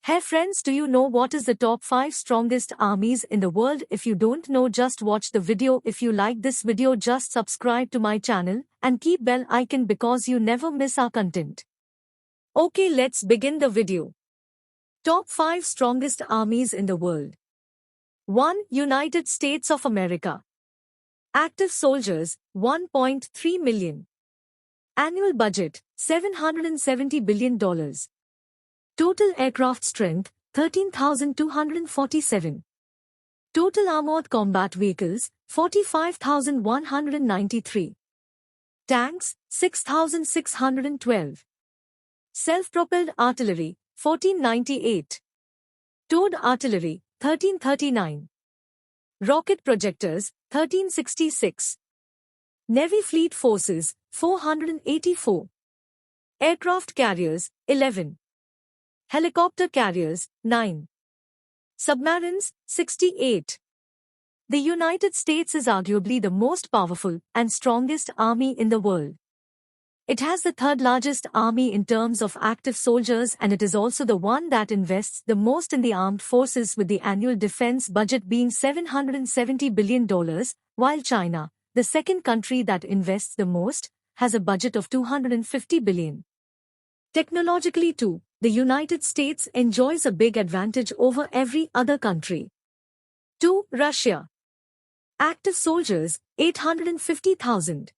Hey friends, do you know what is the top 5 strongest armies in the world? If you don't know, just watch the video. If you like this video, just subscribe to my channel and keep bell icon because you never miss our content. Okay, let's begin the video. Top 5 strongest armies in the world. 1. United States of America. Active soldiers, 1.3 million. Annual budget, $770 billion. Total aircraft strength, 13,247. Total armored combat vehicles, 45,193. Tanks, 6,612. Self-propelled artillery, 1,498. Towed artillery, 1,339. Rocket projectors, 1,366. Navy fleet forces, 484. Aircraft carriers, 11. Helicopter carriers, 9. Submarines, 68. The United States is arguably the most powerful and strongest army in the world. It has the third largest army in terms of active soldiers, and it is also the one that invests the most in the armed forces, with the annual defense budget being $770 billion, while China, the second country that invests the most, has a budget of $250 billion. Technologically too, the United States enjoys a big advantage over every other country. 2. Russia. Active soldiers, 850,000.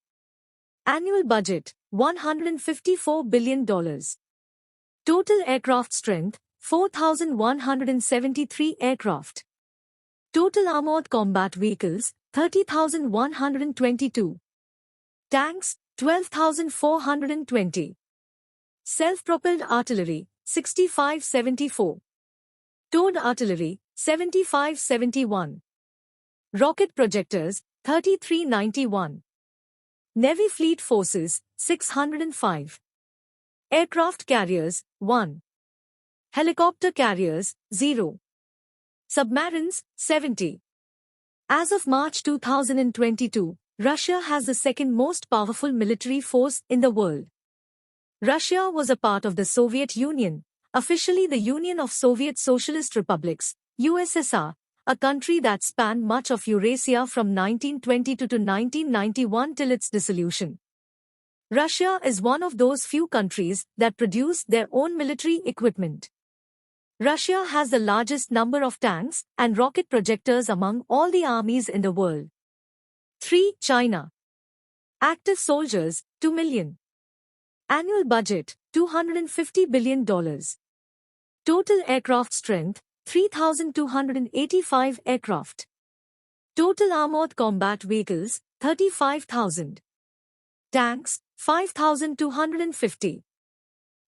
Annual budget, $154 billion. Total aircraft strength, 4,173 aircraft. Total armored combat vehicles, 30,122. Tanks, 12,420. Self-propelled artillery, 6574. Towed artillery, 7571. Rocket projectors, 3391. Navy fleet forces, 605. Aircraft carriers, 1. Helicopter carriers, 0. Submarines, 70. As of March 2022, Russia has the second most powerful military force in the world. Russia was a part of the Soviet Union, officially the Union of Soviet Socialist Republics, USSR, a country that spanned much of Eurasia from 1922 to 1991 till its dissolution. Russia is one of those few countries that produce their own military equipment. Russia has the largest number of tanks and rocket projectors among all the armies in the world. 3. China. Active soldiers, 2 million. Annual budget, $250 billion. Total aircraft strength, 3,285 aircraft. Total armored combat vehicles, 35,000. Tanks, 5,250.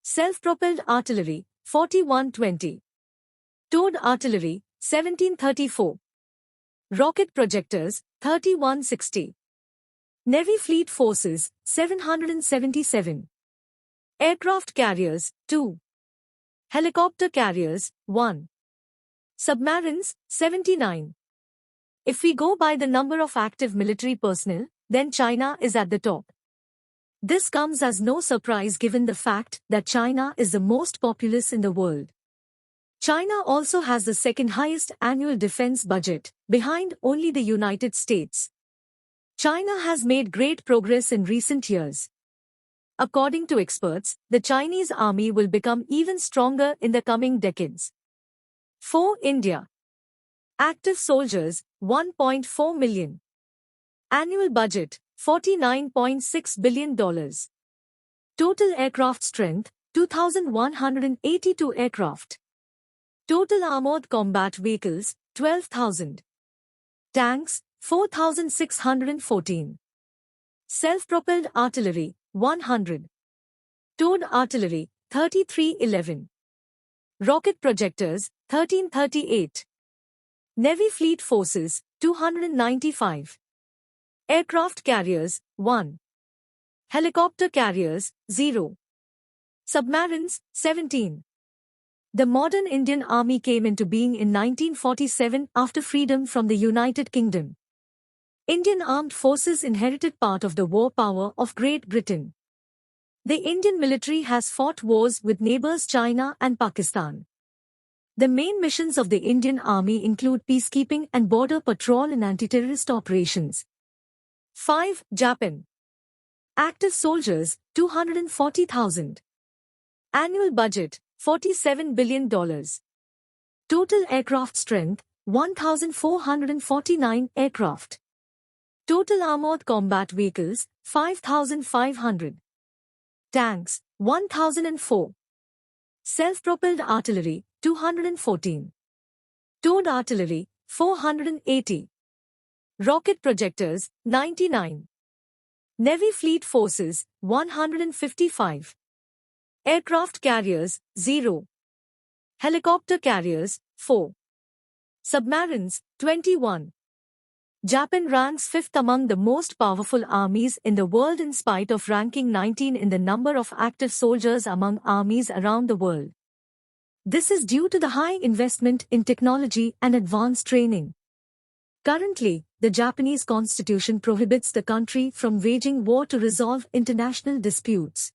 Self-propelled artillery, 4,120. Towed artillery, 1,734. Rocket projectors, 3,160. Navy fleet forces, 777. Aircraft carriers, 2. Helicopter carriers, 1. Submarines, 79. If we go by the number of active military personnel, then China is at the top. This comes as no surprise given the fact that China is the most populous in the world. China also has the second highest annual defense budget, behind only the United States. China has made great progress in recent years. According to experts, the Chinese army will become even stronger in the coming decades. 4. India. Active soldiers, 1.4 million. Annual budget, $49.6 billion. Total aircraft strength, 2,182 aircraft. Total armored combat vehicles, 12,000. Tanks, 4,614. Self-propelled artillery, 100. Towed artillery, 3,311. Rocket projectors, 1,338. Navy fleet forces, 295. Aircraft carriers, 1. Helicopter carriers, 0. Submarines, 17. The modern Indian Army came into being in 1947 after freedom from the United Kingdom. Indian Armed Forces inherited part of the war power of Great Britain. The Indian military has fought wars with neighbors China and Pakistan. The main missions of the Indian Army include peacekeeping and border patrol and anti-terrorist operations. 5. Japan. Active soldiers, 240,000. Annual budget, $47 billion. Total aircraft strength, 1,449 aircraft. Total armored combat vehicles, 5,500. Tanks, 1,004. Self-propelled artillery, 214. Towed artillery, 480. Rocket projectors, 99. Navy fleet forces, 155. Aircraft carriers, 0. Helicopter carriers, 4. Submarines, 21. Japan ranks 5th among the most powerful armies in the world in spite of ranking 19 in the number of active soldiers among armies around the world. This is due to the high investment in technology and advanced training. Currently, the Japanese constitution prohibits the country from waging war to resolve international disputes.